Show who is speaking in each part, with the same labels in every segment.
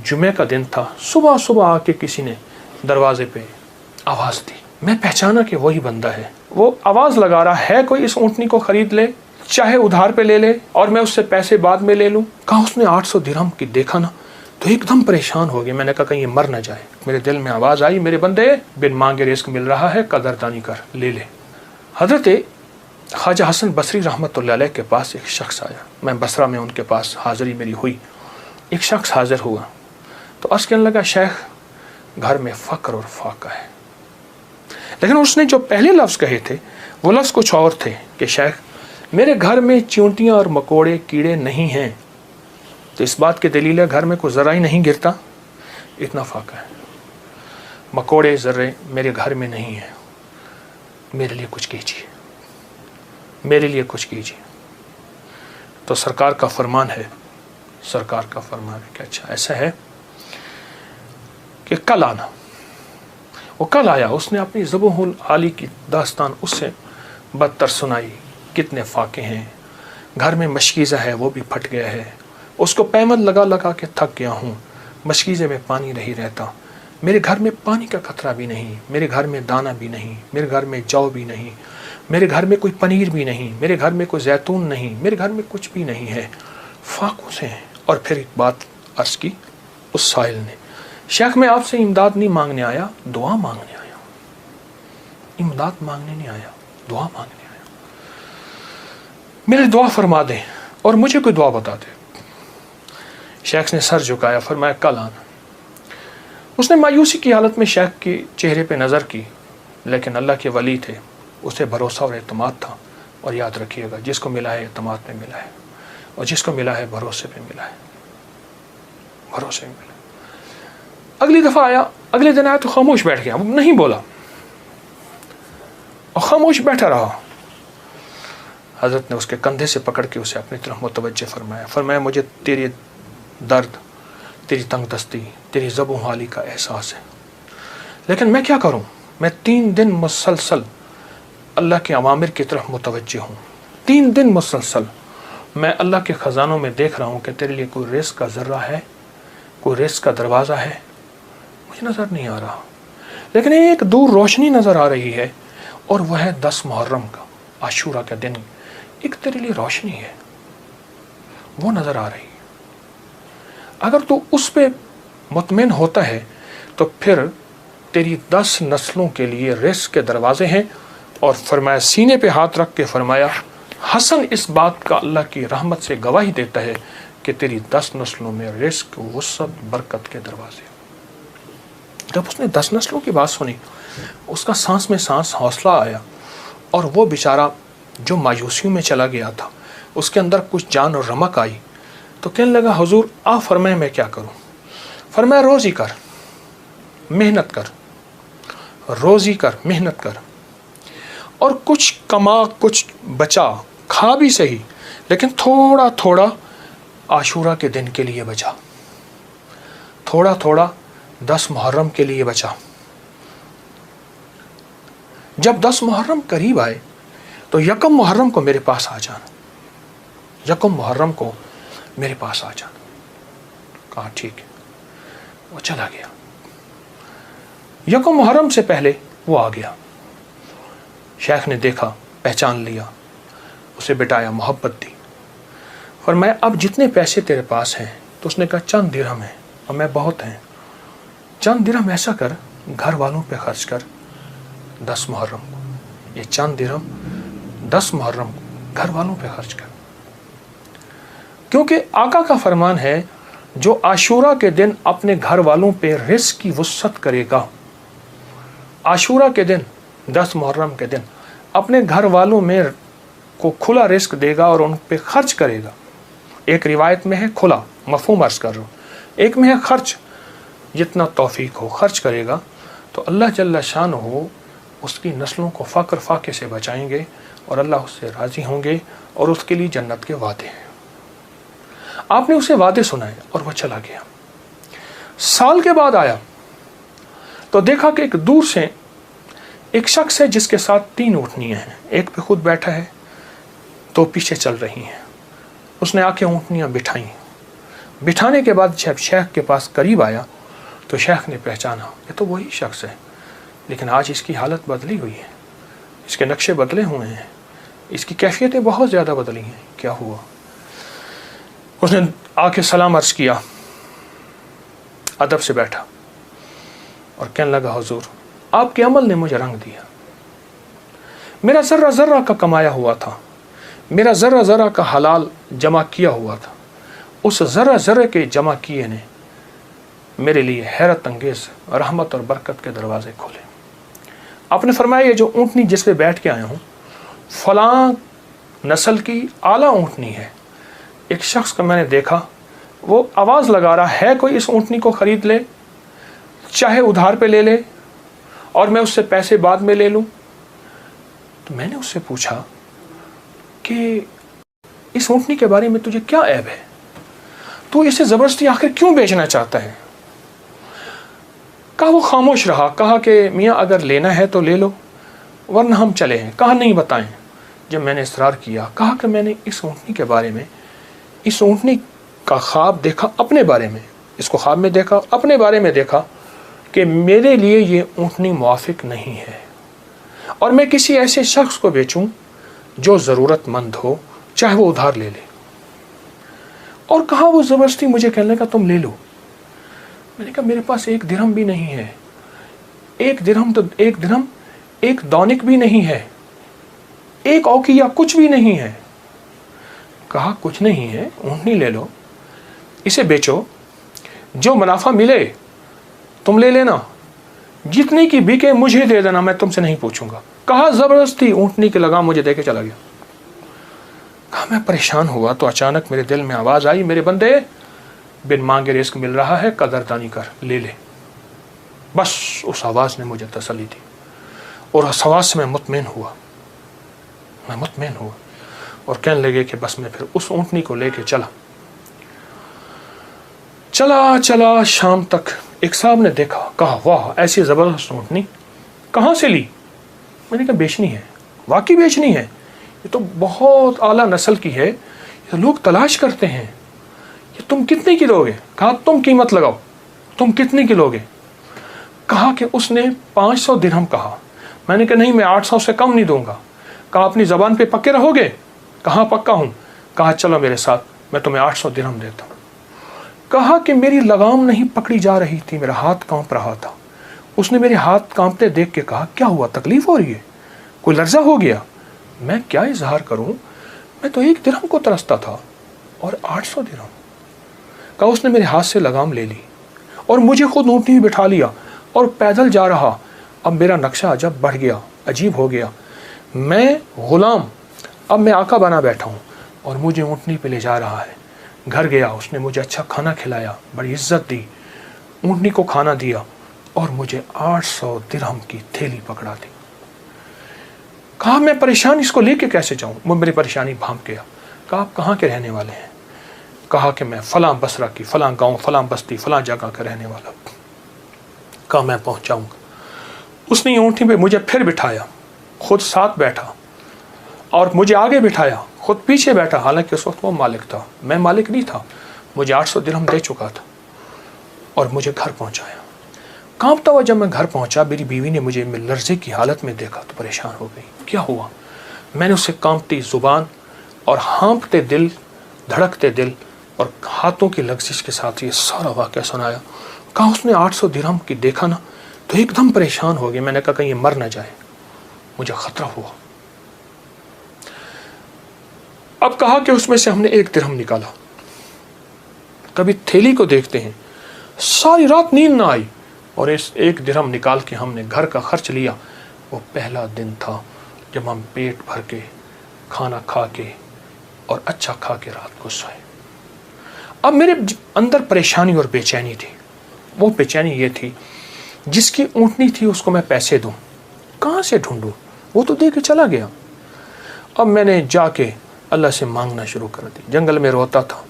Speaker 1: जुमे का दिन था, सुबह सुबह आके किसी ने दरवाजे पे आवाज़ दी। मैं पहचाना कि वही बंदा है। वो आवाज़ लगा रहा है कोई इस ऊँटनी को खरीद ले, चाहे उधार पे ले ले और मैं उससे पैसे बाद में ले लूँ। कहा उसने 800 दिरहम की। देखा ना तो एकदम परेशान हो गया। मैंने कहा कहीं ये मर ना जाए। मेरे दिल में आवाज़ आई, मेरे बंदे, बिन मांगे रिस्क मिल रहा है, कदरदानी कर, ले ले। हज़रत ख्वाजा हसन बसरी रहमतुल्लाह अलैह के पास एक शख्स आया। मैं बसरा में उनके पास हाज़िरी मेरी हुई। एक शख्स हाजिर हुआ तो अर्ज़ कहने लगा, शेख घर में फ़क्र और फाका है। लेकिन उसने जो पहले लफ्ज़ कहे थे वो लफ्ज़ कुछ और थे कि शेख मेरे घर में चींटियाँ और मकोड़े कीड़े नहीं हैं, तो इस बात की दलील है घर में कोई ज़रा ही नहीं गिरता, इतना फाका है। मकोड़े ज़र्रे मेरे घर में नहीं हैं, मेरे लिए कुछ कीजिए, मेरे लिए कुछ कीजिए। तो सरकार का फरमान है, सरकार का फरमान है कि अच्छा ऐसा है कि कल आना। वो कल आया। उसने अपनी ज़ुबहुल आली की दास्तान उससे बदतर सुनाई। कितने फाके हैं, घर में मशकीज़ा है वो भी फट गया है, उसको पैमद लगा लगा के थक गया हूँ, मशकीज़े में पानी नहीं रहता, मेरे घर में पानी का कतरा भी नहीं, मेरे घर में दाना भी नहीं, मेरे घर में जौ भी नहीं, मेरे घर में कोई पनीर भी नहीं, मेरे घर में कोई जैतून नहीं, मेरे घर में कुछ भी नहीं है, फाकों से हैं। और फिर एक बात अर्ज़ की उस साहिल ने, शेख मैं आपसे इमदाद नहीं मांगने आया, दुआ मांगने आया। इमदाद मांगने नहीं आया, दुआ मांगने आया। मेरे दुआ फरमा दें और मुझे कोई दुआ बता दे। शेख ने सर झुकाया, फरमाया कल आना। उसने मायूसी की हालत में शेख के चेहरे पे नज़र की, लेकिन अल्लाह के वली थे, उसे भरोसा और एतमाद था। और याद रखिएगा, जिसको मिला है एतमाद पे मिला है, और जिसको मिला है भरोसे पे मिला है, भरोसे में मिला। अगली दफ़ा आया, अगले दिन आया तो खामोश बैठ गया, नहीं बोला और खामोश बैठा रहा। हज़रत ने उसके कंधे से पकड़ के उसे अपनी तरफ मुतवज्जे फरमाया। फरमाया मुझे तेरे दर्द, तेरी तंगदस्ती, तेरी ज़बूहाली का एहसास है, लेकिन मैं क्या करूं? मैं 3 दिन मुसलसल अल्लाह के अवामिर की तरफ मुतवज्जे हूँ। 3 दिन मुसलसल मैं अल्लाह के ख़जानों में देख रहा हूँ कि तेरे लिए कोई रिस्क का ज़र्रा है, कोई रिस्क का दरवाज़ा है, मुझे नज़र नहीं आ रहा। लेकिन एक दूर रोशनी नज़र आ रही है, और वह है 10 मुहर्रम का, आशूरा का दिन। एक तेरे लिए रोशनी है, वो नज़र आ रही है। अगर तू उस पे मुतमिन होता है तो फिर तेरी 10 नस्लों के लिए रिस्क के दरवाजे हैं। और फरमाया, सीने पे हाथ रख के फरमाया, हसन इस बात का अल्लाह की रहमत से गवाही देता है कि तेरी 10 नस्लों में रिस्क, वसअत, बरकत के दरवाजे। जब उसने 10 नस्लों की बात सुनी, उसका सांस में सांस हौसला आया, और वो बेचारा जो मायूसियों में चला गया था, उसके अंदर कुछ जान और रमक आई। तो कहने लगा, हुजूर आप फरमाए मैं क्या करूं? फरमाया, रोज़ी कर, मेहनत कर, रोज़ी कर, मेहनत कर, और कुछ कमा, कुछ बचा, खा भी सही, लेकिन थोड़ा थोड़ा आशूरा के दिन के लिए बचा, थोड़ा थोड़ा 10 मुहर्रम के लिए बचा। जब 10 मुहर्रम करीब आए तो यकम मुहर्रम को मेरे पास आ जाना, यकम मुहर्रम को मेरे पास आ जाना। कहा ठीक है। वो चला गया। यकम मुहर्रम से पहले वो आ गया। शेख ने देखा, पहचान लिया, उसे बिठाया, मोहब्बत दी। और मैं अब जितने पैसे तेरे पास हैं, तो उसने कहा चंद दिरहम है, और मैं बहुत हैं, चंद दिरहम ऐसा कर, घर वालों पे खर्च कर 10 मुहर्रम को। ये चंद दिरहम 10 मुहर्रम को घर वालों पे खर्च कर, क्योंकि आका का फरमान है, जो आशूरा के दिन अपने घर वालों पे रिस्क की वसअत करेगा, आशूरा के दिन 10 मुहर्रम के दिन अपने घर वालों में को खुला रिस्क देगा और उन पे खर्च करेगा। एक रिवायत में है खुला, मफहूम अर्ज कर रहा हूँ, एक में है खर्च, जितना तौफीक हो खर्च करेगा, तो अल्लाह जल्ला शान हो उसकी नस्लों को फ़क्र फाके से बचाएंगे, और अल्लाह उससे राज़ी होंगे, और उसके लिए जन्नत के वादे हैं। आपने उसे वादे सुनाए और वह चला गया। साल के बाद आया तो देखा कि एक दूर से एक शख्स है जिसके साथ 3 ऊँटनियाँ हैं, एक पे खुद बैठा है, 2 पीछे चल रही हैं। उसने आके ऊँटनियाँ बिठाई, बिठाने के बाद जब शेख के पास करीब आया तो शेख ने पहचाना ये तो वही शख्स है, लेकिन आज इसकी हालत बदली हुई है, इसके नक्शे बदले हुए हैं, इसकी कैफियतें बहुत ज़्यादा बदली हैं। क्या हुआ? उसने आके सलाम अर्ज़ किया, अदब से बैठा और कहने लगा, हुजूर आपके अमल ने मुझे रंग दिया। मेरा ज़र्रा ज़र्रा का कमाया हुआ था, मेरा ज़र्रा ज़र्रा का हलाल जमा किया हुआ था, उस ज़र्रा ज़र्रे के जमा किए ने मेरे लिए हैरत अंगेज़ रहमत और बरकत के दरवाज़े खोले। आपने फरमाया ये जो ऊँटनी जिस पे बैठ के आया हूँ फ़लाँ नस्ल की आला ऊँटनी है। एक शख्स को मैंने देखा, वो आवाज़ लगा रहा है कोई इस ऊँटनी को ख़रीद ले, चाहे उधार पे ले ले और मैं उससे पैसे बाद में ले लूँ। तो मैंने उससे पूछा कि इस ऊँटनी के बारे में तुझे क्या ऐब है, तू इसे ज़बरदस्ती आखिर क्यों बेचना चाहता है? कहा वो खामोश रहा। कहा कि मियाँ अगर लेना है तो ले लो वरना हम चले हैं। कहा नहीं बताएं। जब मैंने इसरार किया, कहा कि मैंने इस ऊँटनी के बारे में, इस ऊँटनी का ख्वाब देखा अपने बारे में, इसको ख्वाब में देखा, अपने बारे में देखा कि मेरे लिए ये ऊँटनी मुआफिक नहीं है और मैं किसी ऐसे शख्स को बेचूं जो ज़रूरतमंद हो, चाहे वो उधार ले ले। और कहा वो ज़बरदस्ती मुझे कहने लगा तुम ले लो। मैंने कहा मेरे पास एक दिरहम भी नहीं है, एक दिरहम एक दौनिक भी नहीं है, एक औकिया कुछ भी नहीं है। कहा कुछ नहीं है, ऊँटनी ले लो, इसे बेचो, जो मुनाफा मिले तुम ले लेना, जितने की बिके मुझे दे देना, मैं तुमसे नहीं पूछूंगा। कहा ज़बरदस्ती ऊँटनी की लगाम मुझे देके चला गया। कहा मैं परेशान हुआ तो अचानक मेरे दिल में आवाज़ आई, मेरे बंदे बिन मांगे रिस्क मिल रहा है, कदरदानी कर, ले ले। बस उस आवाज़ ने मुझे तसल्ली दी और उस आवाज़ से मैं मुतमईन हुआ और कहने लगे कि बस मैं फिर उस ऊँटनी को लेके चला शाम तक। एक साहब ने देखा, कहा वाह ऐसी ज़बरदस्त ऊँटनी कहाँ से ली? मैंने कहा बेचनी है, वाकई बेचनी है, ये तो बहुत आला नस्ल की है, ये लोग तलाश करते हैं, ये तुम कितने की लोगे? कहा तुम कीमत लगाओ, तुम कितने की लोगे? कहा कि उसने 500 दिरहम कहा। मैंने कहा नहीं, मैं 800 से कम नहीं दूंगा। कहा अपनी ज़बान पे पक्के रहोगे? कहा पक्का हूँ। कहा चलो मेरे साथ, मैं तुम्हें 800 दिरहम देता हूँ। कहा कि मेरी लगाम नहीं पकड़ी जा रही थी, मेरा हाथ कांप रहा था। उसने मेरे हाथ कांपते देख के कहा क्या हुआ, तकलीफ हो रही है, कोई लर्जा हो गया? मैं क्या इजहार करूं, मैं तो 1 दिरहम को तरसता था और 800 दिरहम। कहा उसने मेरे हाथ से लगाम ले ली और मुझे खुद ऊँटनी में बिठा लिया और पैदल जा रहा। अब मेरा नक्शा अजब बढ़ गया, अजीब हो गया। मैं गुलाम, अब मैं आका बना बैठा हूँ और मुझे ऊँटनी पे ले जा रहा है। घर गया, उसने मुझे अच्छा खाना खिलाया, बड़ी इज्जत दी, ऊँटनी को खाना दिया और मुझे 800 दिरहम की थैली पकड़ा दी। कहा मैं परेशान, इसको लेके कैसे जाऊं? वो मेरी परेशानी भांप गया। कहा आप कहाँ के रहने वाले हैं? कहा कि मैं फलां बसरा की, फलां गांव, फलां बस्ती, फलां जगह का रहने वाला। कहा मैं पहुँचाऊँगा। उसने ऊँटनी पे मुझे फिर बिठाया, खुद साथ बैठा और मुझे आगे बिठाया, खुद पीछे बैठा। हालांकि उस वक्त वो मालिक था, मैं मालिक नहीं था। मुझे 800 दिरहम दे चुका था और मुझे घर पहुँचाया। कांपता हुआ जब मैं घर पहुंचा, मेरी बीवी ने मुझे लर्जे की हालत में देखा तो परेशान हो गई। क्या हुआ? मैंने उससे कांपती ज़ुबान और हाँफते दिल, धड़कते दिल और हाथों की लग्जिश के साथ ये सारा वाक़या सुनाया। कहा उसने 800 दिरहम की देखा ना तो एकदम परेशान हो गई। मैंने कहा कहीं ये मर ना जाए, मुझे ख़तरा हुआ। अब कहा कि उसमें से हमने 1 दिरहम निकाला। कभी थैली को देखते हैं, सारी रात नींद ना आई और इस 1 दिरहम निकाल के हमने घर का खर्च लिया। वो पहला दिन था जब हम पेट भर के खाना खा के और अच्छा खा के रात को सोए। अब मेरे अंदर परेशानी और बेचैनी थी। वो बेचैनी ये थी, जिसकी ऊँटनी थी उसको मैं पैसे दूं, कहाँ से ढूंढूं? वो तो दे के चला गया। अब मैंने जाके अल्लाह से मांगना शुरू कर दी। जंगल में रोता था,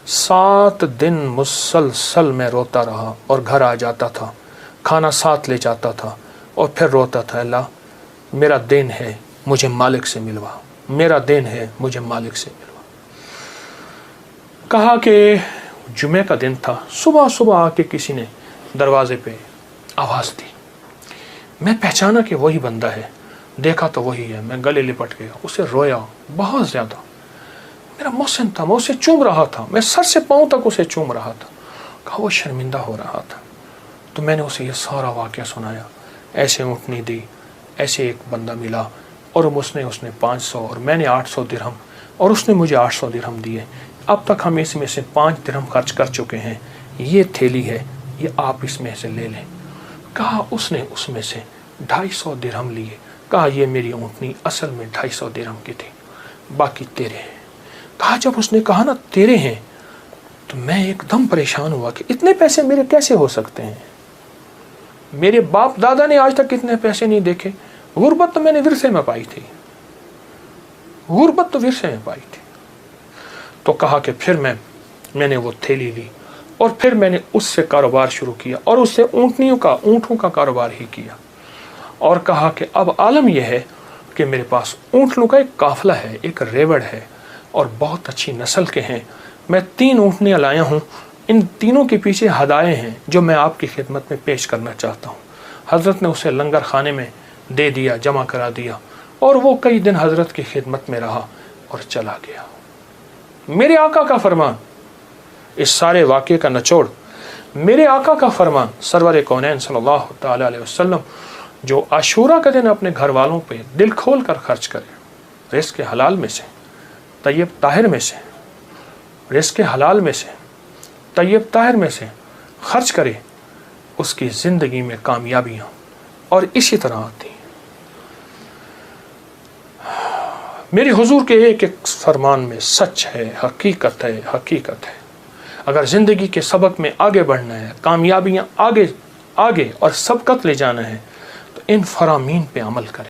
Speaker 1: 7 दिन मुसलसल मैं रोता रहा और घर आ जाता था, खाना साथ ले जाता था और फिर रोता था, अल्लाह मेरा दिन है, मुझे मालिक से मिलवा, मेरा दिन है, मुझे मालिक से मिलवा। कहा कि जुमे का दिन था, सुबह सुबह आके किसी ने दरवाजे पे आवाज़ दी। मैं पहचाना कि वही बंदा है, देखा तो वही है। मैं गले लिपट गया, उसे रोया बहुत ज़्यादा। मेरा मोहसिन था, मैं उसे चूम रहा था, मैं सर से पाँव तक उसे चूम रहा था। कहा वो शर्मिंदा हो रहा था। तो मैंने उसे ये सारा वाक़या सुनाया, ऐसे ऊँटनी दी, ऐसे एक बंदा मिला और उसने 500 और मैंने 800 दिरहम और उसने मुझे 800 दिरहम दिए। अब तक हम इसमें से 5 दिरहम खर्च कर चुके हैं, ये थैली है, ये आप इसमें से ले लें। कहा उसने उसमें से 250 दिरहम लिए। कहा ये मेरी ऊँटनी असल में 250 दिरहम की थी, बाकी तेरे हैं। कहा जब उसने कहा ना तेरे हैं, तो मैं एकदम परेशान हुआ कि इतने पैसे मेरे कैसे हो सकते हैं। मेरे बाप दादा ने आज तक इतने पैसे नहीं देखे। गुर्बत तो मैंने विरसे में पाई थी, गुर्बत तो विरसे में पाई थी। तो कहा कि फिर मैंने वो थैली ली और फिर मैंने उससे कारोबार शुरू किया और उससे ऊँटों का कारोबार ही किया। और कहा कि अब आलम यह है कि मेरे पास ऊँटों का एक काफिला है, एक रेवड़ है और बहुत अच्छी नस्ल के हैं। मैं 3 ऊँटनियाँ लाया हूँ, इन तीनों के पीछे हदाएँ हैं जो मैं आपकी खिदमत में पेश करना चाहता हूँ। हज़रत ने उसे लंगर खाने में दे दिया, जमा करा दिया और वो कई दिन हज़रत की खिदमत में रहा और चला गया। मेरे आका का फरमान, इस सारे वाक़े का निचोड़ मेरे आका का फरमान सरवर कौनैन सल्लल्लाहु तआला अलैहि वसल्लम, जो आशूरा का दिन अपने घर वालों पे दिल खोल कर खर्च करे, रिज़्क़ के हलाल में से, तय्यब ताहिर में से, रिज़्क़ के हलाल में से, तय्यब ताहिर में से खर्च करे, उसकी ज़िंदगी में कामयाबियाँ और इसी तरह आती हैं। मेरे हुजूर के एक एक फरमान में सच है, हकीकत है, हकीकत है। अगर ज़िंदगी के सबक में आगे बढ़ना है, कामयाबियाँ आगे और सबकत ले जाना है, तो इन फरामीन पे अमल करें।